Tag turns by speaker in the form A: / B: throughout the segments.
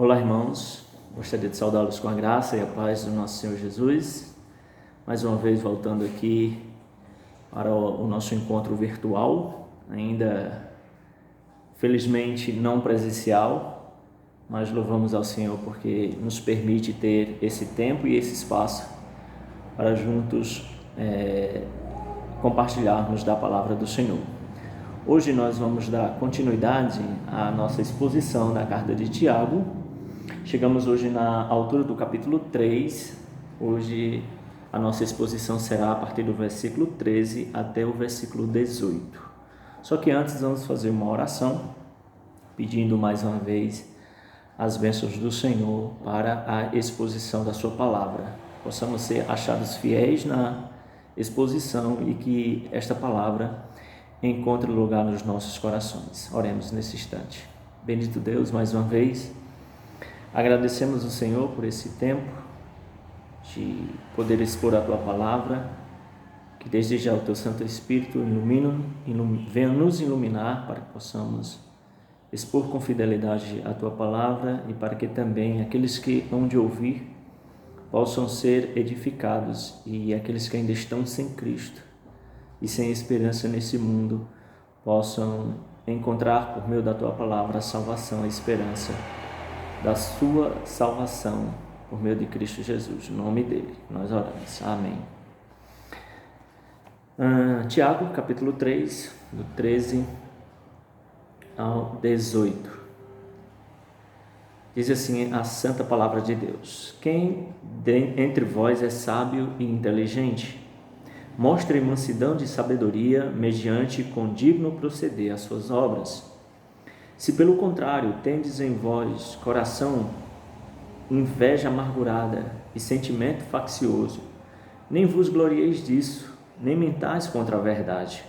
A: Olá, irmãos. Gostaria de saudá-los com a graça e a paz do nosso Senhor Jesus. Mais uma vez voltando aqui para o nosso encontro virtual, ainda felizmente não presencial, mas louvamos ao Senhor porque nos permite ter esse tempo e esse espaço para juntos compartilharmos da palavra do Senhor. Hoje nós vamos dar continuidade à nossa exposição da carta de Tiago. Chegamos hoje na altura do capítulo 3, hoje a nossa exposição será a partir do versículo 13 até o versículo 18. Só que antes vamos fazer uma oração, pedindo mais uma vez as bênçãos do Senhor para a exposição da sua palavra. Possamos ser achados fiéis na exposição e que esta palavra encontre lugar nos nossos corações. Oremos nesse instante. Bendito Deus, mais uma vez, agradecemos ao Senhor por esse tempo de poder expor a Tua Palavra, que desde já o Teu Santo Espírito venha nos iluminar para que possamos expor com fidelidade a Tua Palavra e para que também aqueles que hão de ouvir possam ser edificados e aqueles que ainda estão sem Cristo e sem esperança nesse mundo possam encontrar por meio da Tua Palavra a salvação, a esperança da sua salvação por meio de Cristo Jesus, no nome dele nós oramos, amém. Tiago, capítulo 3, do 13 ao 18, diz assim a santa palavra de Deus: quem entre vós é sábio e inteligente, mostre mansidão de sabedoria mediante condigno proceder às suas obras. Se pelo contrário tendes em vós coração inveja amargurada e sentimento faccioso, nem vos glorieis disso, nem mentais contra a verdade.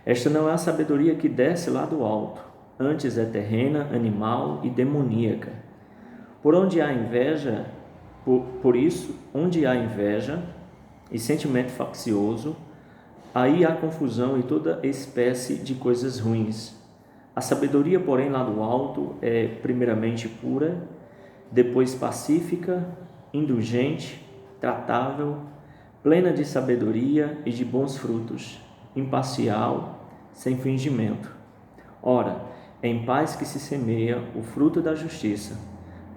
A: Esta não é a sabedoria que desce lá do alto, antes é terrena, animal e demoníaca. Onde há inveja e sentimento faccioso, aí há confusão e toda espécie de coisas ruins. A sabedoria, porém, lá do alto é primeiramente pura, depois pacífica, indulgente, tratável, plena de sabedoria e de bons frutos, imparcial, sem fingimento. Ora, é em paz que se semeia o fruto da justiça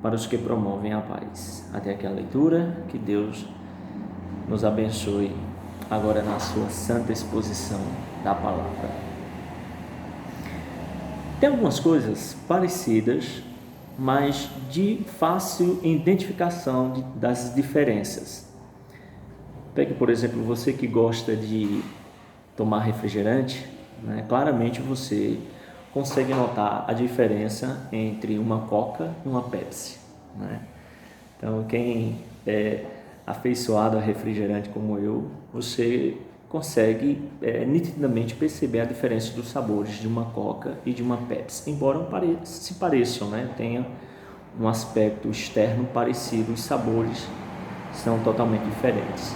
A: para os que promovem a paz. Até aqui a leitura, que Deus nos abençoe agora na sua santa exposição da palavra. Tem algumas coisas parecidas, mas de fácil identificação das diferenças. Pegue, por exemplo, você que gosta de tomar refrigerante, claramente você consegue notar a diferença entre uma Coca e uma Pepsi. Então, quem é afeiçoado a refrigerante como eu, você consegue nitidamente perceber a diferença dos sabores de uma Coca e de uma Pepsi, embora se pareçam, tenha um aspecto externo parecido, os sabores são totalmente diferentes.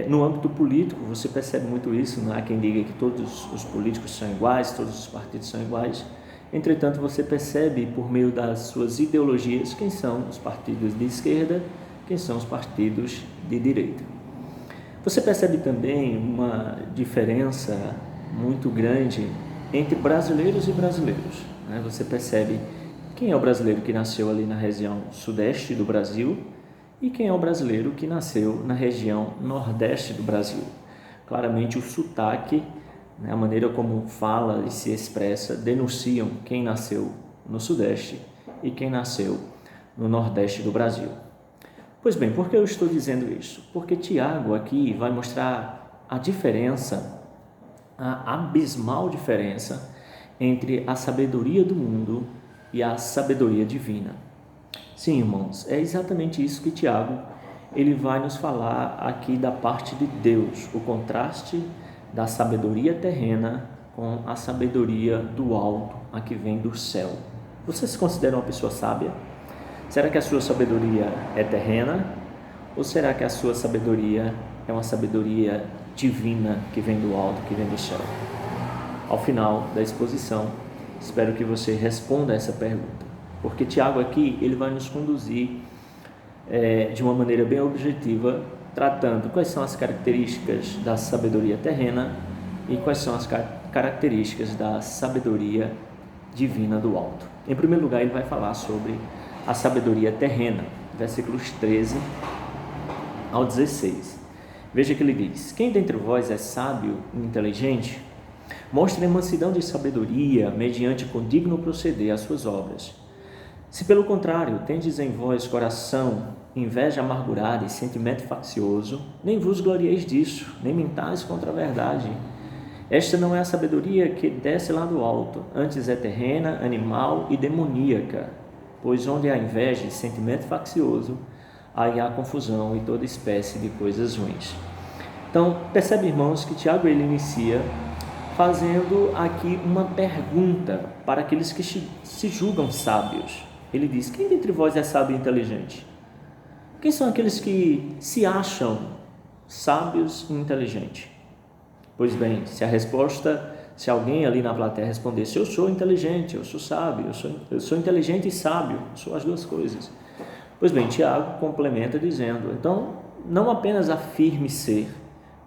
A: No âmbito político, você percebe muito isso, não há quem diga que todos os políticos são iguais, todos os partidos são iguais. Entretanto, você percebe por meio das suas ideologias quem são os partidos de esquerda, quem são os partidos de direita. Você percebe também uma diferença muito grande entre brasileiros e brasileiros. Você percebe quem é o brasileiro que nasceu ali na região sudeste do Brasil e quem é o brasileiro que nasceu na região nordeste do Brasil. Claramente o sotaque, a maneira como fala e se expressa, denunciam quem nasceu no sudeste e quem nasceu no nordeste do Brasil. Pois bem, por que eu estou dizendo isso? Porque Tiago aqui vai mostrar a diferença, a abismal diferença entre a sabedoria do mundo e a sabedoria divina. Sim, irmãos, é exatamente isso que Tiago ele vai nos falar aqui da parte de Deus, o contraste da sabedoria terrena com a sabedoria do alto, a que vem do céu. Você se considera uma pessoa sábia? Será que a sua sabedoria é terrena? Ou será que a sua sabedoria é uma sabedoria divina que vem do alto, que vem do céu? Ao final da exposição, espero que você responda essa pergunta. porque Tiago aqui ele vai nos conduzir de uma maneira bem objetiva, tratando quais são as características da sabedoria terrena e quais são as características da sabedoria divina do alto. Em primeiro lugar, ele vai falar sobre a sabedoria terrena, versículos 13 ao 16. Veja que ele diz: quem dentre vós é sábio e inteligente, mostre mansidão de sabedoria mediante condigno proceder às suas obras. Se pelo contrário tendes em vós coração, inveja amargurada e sentimento faccioso, nem vos glorieis disso, nem mintais contra a verdade. Esta não é a sabedoria que desce lá do alto, antes é terrena, animal e demoníaca, pois onde há inveja e sentimento faccioso, aí há confusão e toda espécie de coisas ruins. Então, percebe, irmãos, que Tiago ele inicia fazendo aqui uma pergunta para aqueles que se julgam sábios. Ele diz: quem dentre vós é sábio e inteligente? Quem são aqueles que se acham sábios e inteligentes? Pois bem, se alguém ali na plateia respondesse: eu sou inteligente, eu sou sábio, eu sou inteligente e sábio, eu sou as duas coisas. Pois bem, Tiago complementa dizendo: então, não apenas afirme ser,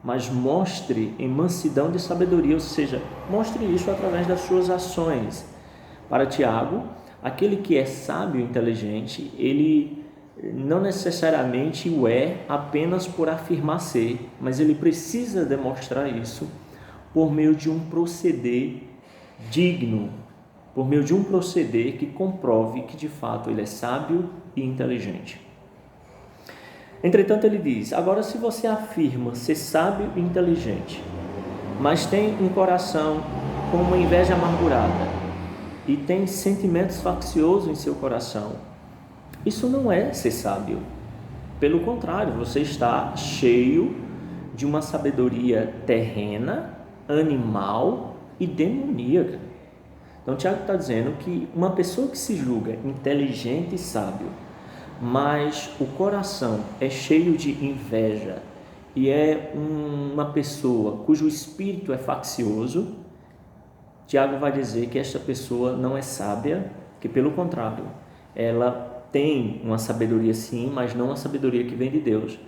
A: mas mostre em mansidão de sabedoria, ou seja, mostre isso através das suas ações. Para Tiago, aquele que é sábio e inteligente, ele não necessariamente o é apenas por afirmar ser, mas ele precisa demonstrar isso por meio de um proceder digno, por meio de um proceder que comprove que de fato ele é sábio e inteligente. Entretanto, ele diz: agora, se você afirma ser sábio e inteligente, mas tem um coração com uma inveja amargurada e tem sentimentos facciosos em seu coração, isso não é ser sábio. Pelo contrário, você está cheio de uma sabedoria terrena, animal e demoníaca. Então, Tiago está dizendo que uma pessoa que se julga inteligente e sábio, mas o coração é cheio de inveja e é uma pessoa cujo espírito é faccioso, Tiago vai dizer que esta pessoa não é sábia, que pelo contrário, ela tem uma sabedoria sim, mas não a sabedoria que vem de Deus,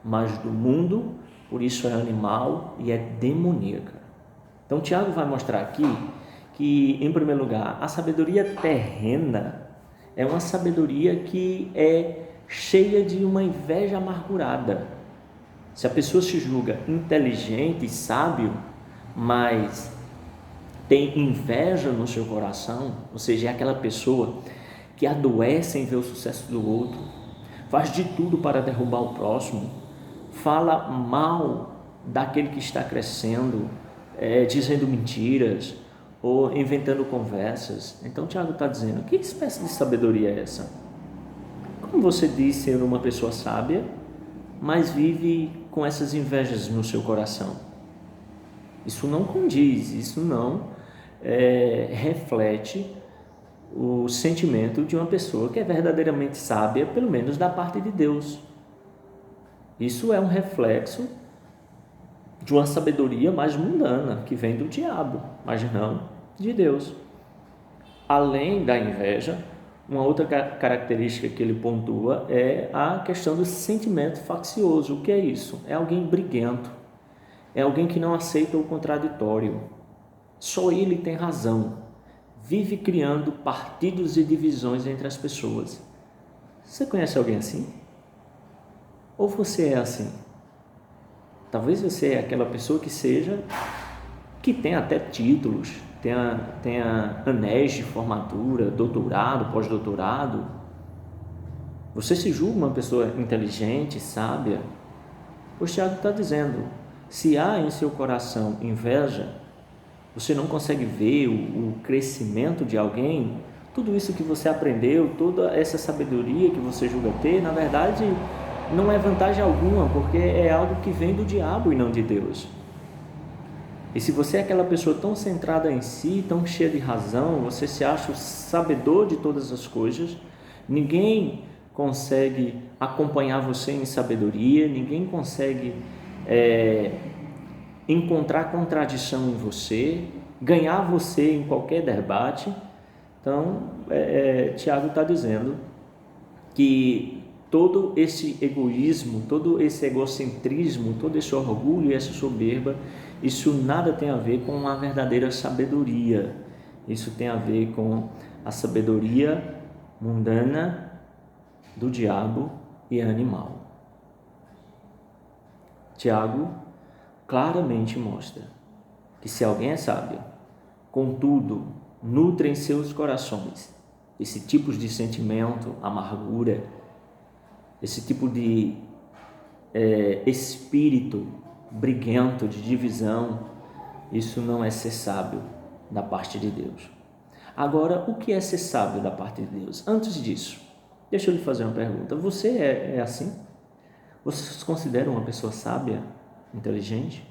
A: mas do mundo, por isso é animal e é demoníaca. Então Tiago vai mostrar aqui que, em primeiro lugar, a sabedoria terrena é uma sabedoria que é cheia de uma inveja amargurada. Se a pessoa se julga inteligente e sábio, mas tem inveja no seu coração, ou seja, é aquela pessoa que adoece em ver o sucesso do outro, faz de tudo para derrubar o próximo, fala mal daquele que está crescendo, dizendo mentiras ou inventando conversas. Então Tiago está dizendo: que espécie de sabedoria é essa? Como você diz ser uma pessoa sábia, mas vive com essas invejas no seu coração? Isso não condiz, isso não reflete o sentimento de uma pessoa que é verdadeiramente sábia, pelo menos da parte de Deus. Isso é um reflexo de uma sabedoria mais mundana, que vem do diabo, mas não de Deus. Além da inveja, uma outra característica que ele pontua é a questão do sentimento faccioso. O que é isso? É alguém briguento, é alguém que não aceita o contraditório. Só ele tem razão. Vive criando partidos e divisões entre as pessoas. Você conhece alguém assim? Ou você é assim? Talvez você é aquela pessoa que tem até títulos, tenha anéis de formatura, doutorado, pós-doutorado. Você se julga uma pessoa inteligente, sábia? O Tiago está dizendo: se há em seu coração inveja, você não consegue ver o crescimento de alguém, tudo isso que você aprendeu, toda essa sabedoria que você julga ter, na verdade, não é vantagem alguma, porque é algo que vem do diabo e não de Deus. E se você é aquela pessoa tão centrada em si, tão cheia de razão, você se acha o sabedor de todas as coisas, ninguém consegue acompanhar você em sabedoria, ninguém consegue encontrar contradição em você, ganhar você em qualquer debate. Então, Tiago está dizendo que todo esse egoísmo, todo esse egocentrismo, todo esse orgulho e essa soberba, isso nada tem a ver com a verdadeira sabedoria. Isso tem a ver com a sabedoria mundana do diabo e animal. Tiago claramente mostra que se alguém é sábio, contudo, nutre em seus corações esse tipo de sentimento, amargura, esse tipo de espírito briguento, de divisão, isso não é ser sábio da parte de Deus. Agora, o que é ser sábio da parte de Deus? Antes disso, deixa eu lhe fazer uma pergunta. Você é assim? Você se considera uma pessoa sábia, inteligente?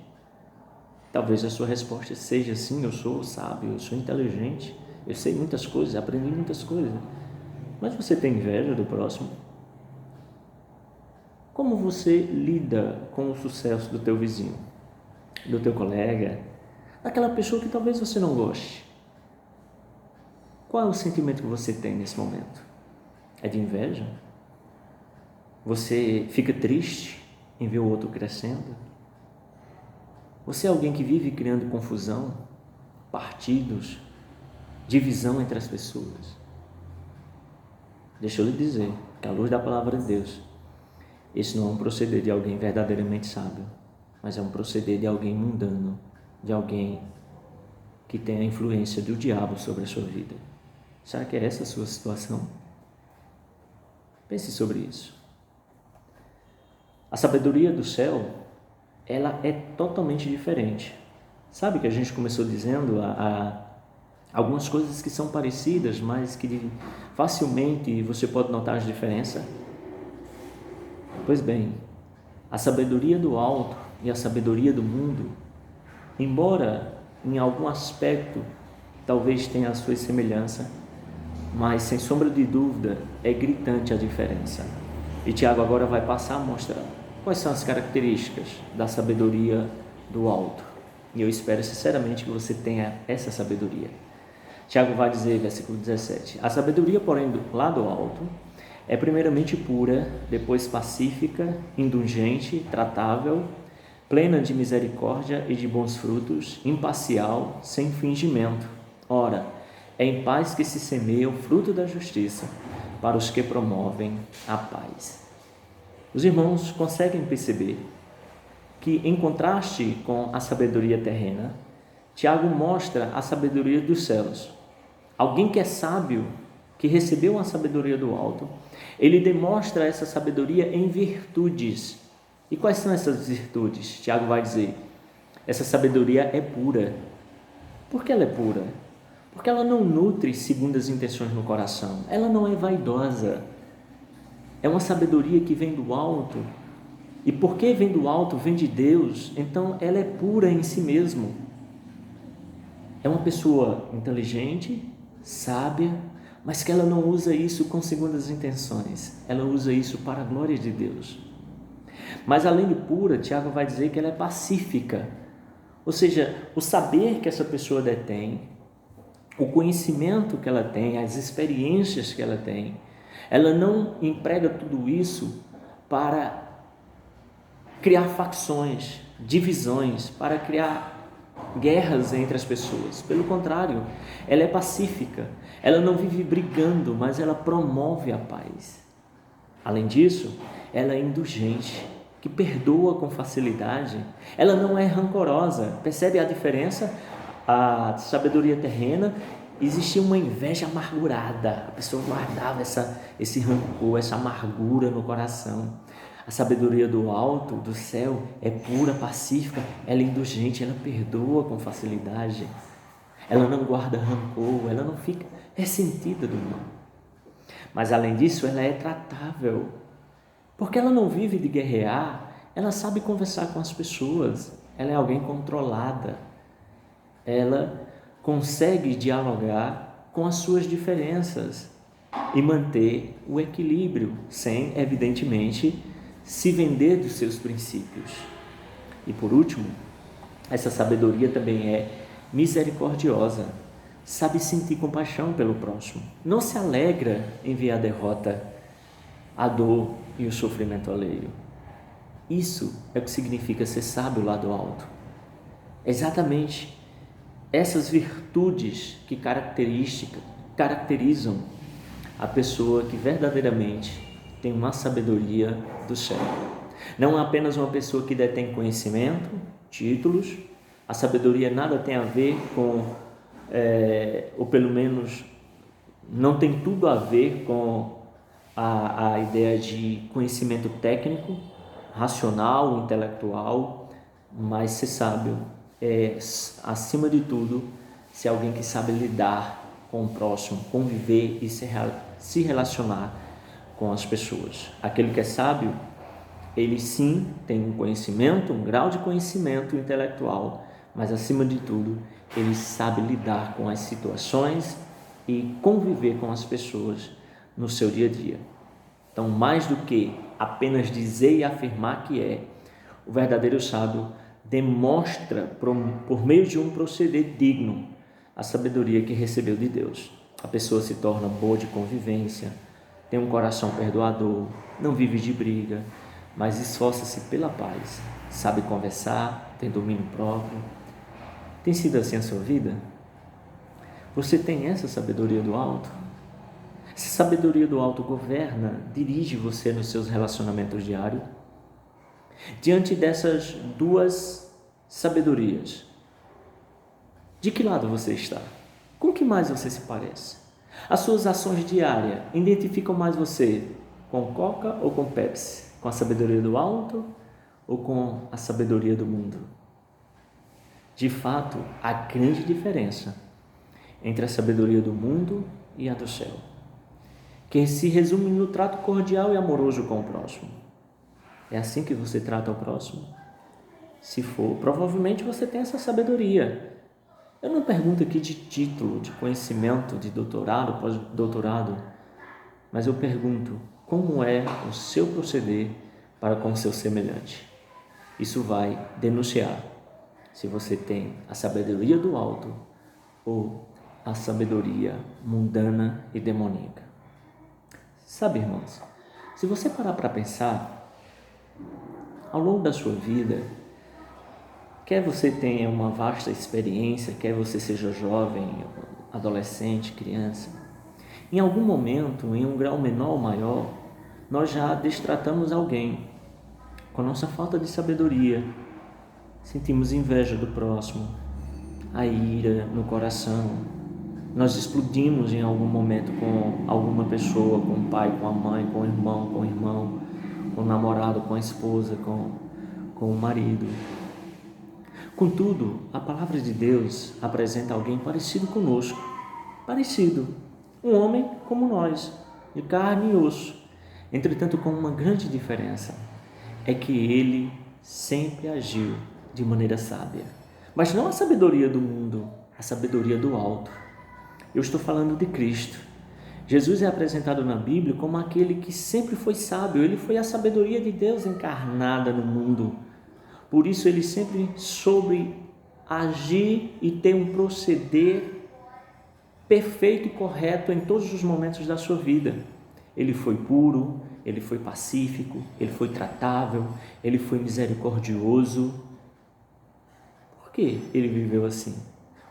A: Talvez a sua resposta seja sim, eu sou sábio, eu sou inteligente, eu sei muitas coisas, aprendi muitas coisas. Mas você tem inveja do próximo? Como você lida com o sucesso do teu vizinho, do teu colega, daquela pessoa que talvez você não goste? Qual é o sentimento que você tem nesse momento? É de inveja? Você fica triste em ver o outro crescendo? Você é alguém que vive criando confusão, partidos, divisão entre as pessoas? Deixa eu lhe dizer que à luz da palavra de Deus, esse não é um proceder de alguém verdadeiramente sábio, mas é um proceder de alguém mundano, de alguém que tem a influência do diabo sobre a sua vida. Será que é essa a sua situação? Pense sobre isso. A sabedoria do céu, ela é totalmente diferente. Sabe que a gente começou dizendo algumas coisas que são parecidas, mas que facilmente você pode notar as diferenças? Pois bem, a sabedoria do alto e a sabedoria do mundo, embora em algum aspecto talvez tenha a sua semelhança, mas sem sombra de dúvida é gritante a diferença. E Tiago agora vai passar a mostrar quais são as características da sabedoria do alto. E eu espero sinceramente que você tenha essa sabedoria. Tiago vai dizer, versículo 17: a sabedoria, porém, lá do alto, é primeiramente pura, depois pacífica, indulgente, tratável, plena de misericórdia e de bons frutos, imparcial, sem fingimento. Ora, é em paz que se semeia o fruto da justiça para os que promovem a paz. Os irmãos conseguem perceber que, em contraste com a sabedoria terrena, Tiago mostra a sabedoria dos céus. Alguém que é sábio, que recebeu a sabedoria do alto, ele demonstra essa sabedoria em virtudes. E quais são essas virtudes? Tiago vai dizer, essa sabedoria é pura. Por que ela é pura? Porque ela não nutre segundo as intenções no coração, ela não é vaidosa, é uma sabedoria que vem do alto, e porque vem do alto, vem de Deus, então ela é pura em si mesmo. É uma pessoa inteligente, sábia, mas que ela não usa isso com segundas intenções, ela usa isso para a glória de Deus. Mas além de pura, Tiago vai dizer que ela é pacífica, ou seja, o saber que essa pessoa detém, o conhecimento que ela tem, as experiências que ela tem, ela não emprega tudo isso para criar facções, divisões, para criar guerras entre as pessoas. Pelo contrário, ela é pacífica, ela não vive brigando, mas ela promove a paz. Além disso, ela é indulgente, que perdoa com facilidade, ela não é rancorosa. Percebe a diferença? A sabedoria terrena, existia uma inveja amargurada, a pessoa guardava esse rancor, essa amargura no coração. A sabedoria do alto, do céu, é pura, pacífica, ela é indulgente, ela perdoa com facilidade, ela não guarda rancor, ela não fica ressentida do mal. Mas além disso, ela é tratável, porque ela não vive de guerrear, ela sabe conversar com as pessoas, ela é alguém controlada, ela consegue dialogar com as suas diferenças e manter o equilíbrio, sem, evidentemente, se vender dos seus princípios. E por último, essa sabedoria também é misericordiosa, sabe sentir compaixão pelo próximo, não se alegra em ver a derrota, a dor e o sofrimento alheio. Isso é o que significa ser sábio lá do alto. Exatamente essas virtudes que caracterizam a pessoa que verdadeiramente tem uma sabedoria do céu. Não é apenas uma pessoa que detém conhecimento, títulos. A sabedoria nada tem a ver com, ou pelo menos não tem tudo a ver com a ideia de conhecimento técnico, racional, intelectual, mas ser sábio é, acima de tudo, ser alguém que sabe lidar com o próximo, conviver e se relacionar com as pessoas. Aquele que é sábio, ele sim tem um conhecimento, um grau de conhecimento intelectual, mas acima de tudo, ele sabe lidar com as situações e conviver com as pessoas no seu dia a dia. Então, mais do que apenas dizer e afirmar que é, o verdadeiro sábio demonstra por meio de um proceder digno a sabedoria que recebeu de Deus. A pessoa se torna boa de convivência, tem um coração perdoador, não vive de briga, mas esforça-se pela paz, sabe conversar, tem domínio próprio. Tem sido assim a sua vida? Você tem essa sabedoria do alto? Essa sabedoria do alto governa, dirige você nos seus relacionamentos diários? Diante dessas duas sabedorias, de que lado você está? Com que mais você se parece? As suas ações diárias identificam mais você com Coca ou com Pepsi? Com a sabedoria do alto ou com a sabedoria do mundo? De fato, há grande diferença entre a sabedoria do mundo e a do céu, que se resume no trato cordial e amoroso com o próximo. É assim que você trata o próximo? Se for, provavelmente você tem essa sabedoria. Eu não pergunto aqui de título, de conhecimento, de doutorado, pós-doutorado, mas eu pergunto como é o seu proceder para com o seu semelhante. Isso vai denunciar se você tem a sabedoria do alto ou a sabedoria mundana e demoníaca. Sabe, irmãos, se você parar para pensar, ao longo da sua vida, quer você tenha uma vasta experiência, quer você seja jovem, adolescente, criança, em algum momento, em um grau menor ou maior, nós já destratamos alguém com a nossa falta de sabedoria. Sentimos inveja do próximo, a ira no coração. Nós explodimos em algum momento com alguma pessoa, com o pai, com a mãe, com o irmão, com o namorado, com a esposa, com o marido. Contudo, a palavra de Deus apresenta alguém parecido conosco, um homem como nós, de carne e osso, entretanto com uma grande diferença, é que ele sempre agiu de maneira sábia, mas não a sabedoria do mundo, a sabedoria do alto. Eu estou falando de Cristo. Jesus é apresentado na Bíblia como aquele que sempre foi sábio, ele foi a sabedoria de Deus encarnada no mundo. Por isso ele sempre soube agir e ter um proceder perfeito e correto em todos os momentos da sua vida. Ele foi puro, ele foi pacífico, ele foi tratável, ele foi misericordioso. Por que ele viveu assim?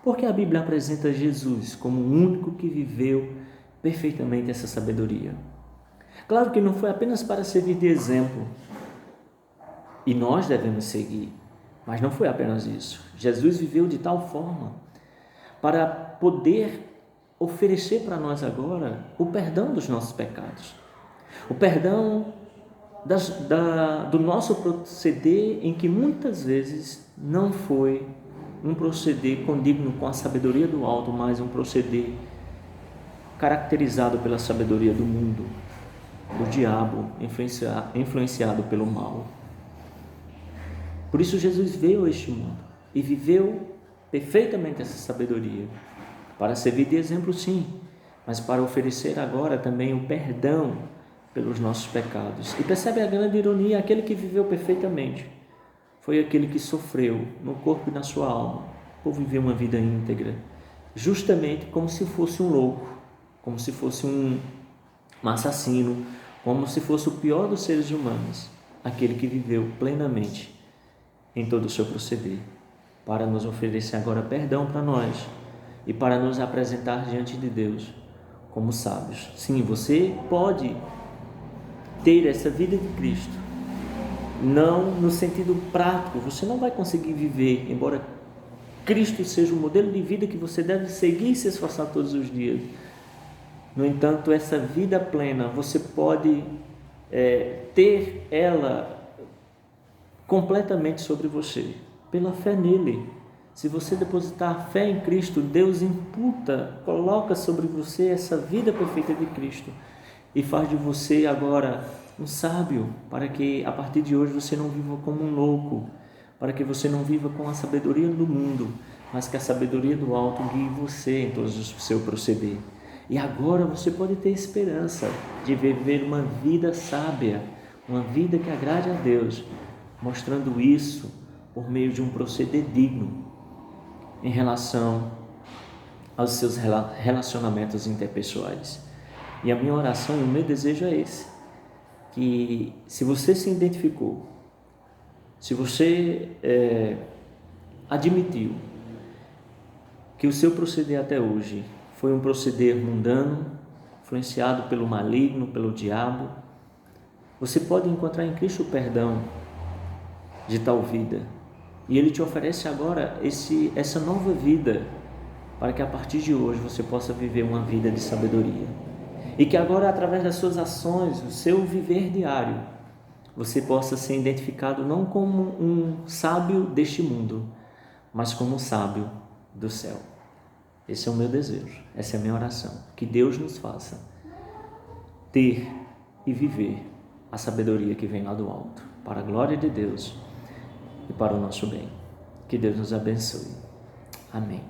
A: Porque a Bíblia apresenta Jesus como o único que viveu perfeitamente essa sabedoria. Claro que não foi apenas para servir de exemplo, e nós devemos seguir, mas não foi apenas isso. Jesus viveu de tal forma para poder oferecer para nós agora o perdão dos nossos pecados, o perdão do nosso proceder, em que muitas vezes não foi um proceder condigno com a sabedoria do alto, mas um proceder caracterizado pela sabedoria do mundo, do diabo, influenciado pelo mal. Por isso Jesus veio a este mundo e viveu perfeitamente essa sabedoria, para servir de exemplo, sim, mas para oferecer agora também o perdão pelos nossos pecados. E percebe a grande ironia? Aquele que viveu perfeitamente foi aquele que sofreu no corpo e na sua alma por viver uma vida íntegra, justamente como se fosse um louco, como se fosse um assassino, como se fosse o pior dos seres humanos, aquele que viveu plenamente em todo o seu proceder, para nos oferecer agora perdão para nós e para nos apresentar diante de Deus como sábios. Sim, você pode ter essa vida de Cristo, não no sentido prático, você não vai conseguir viver, embora Cristo seja o modelo de vida que você deve seguir e se esforçar todos os dias. No entanto, essa vida plena, você pode ter ela completamente sobre você, pela fé nele. Se você depositar fé em Cristo, Deus imputa, coloca sobre você essa vida perfeita de Cristo e faz de você agora um sábio, para que a partir de hoje você não viva como um louco, para que você não viva com a sabedoria do mundo, mas que a sabedoria do alto guie você em todo o seu proceder. E agora você pode ter esperança de viver uma vida sábia, uma vida que agrade a Deus, mostrando isso por meio de um proceder digno em relação aos seus relacionamentos interpessoais. E a minha oração e o meu desejo é esse, que se você se identificou, se você admitiu que o seu proceder até hoje foi um proceder mundano, influenciado pelo maligno, pelo diabo, você pode encontrar em Cristo o perdão de tal vida. E Ele te oferece agora essa nova vida, para que a partir de hoje você possa viver uma vida de sabedoria. E que agora, através das suas ações, o seu viver diário, você possa ser identificado não como um sábio deste mundo, mas como um sábio do céu. Esse é o meu desejo, essa é a minha oração. Que Deus nos faça ter e viver a sabedoria que vem lá do alto, para a glória de Deus e para o nosso bem. Que Deus nos abençoe. Amém.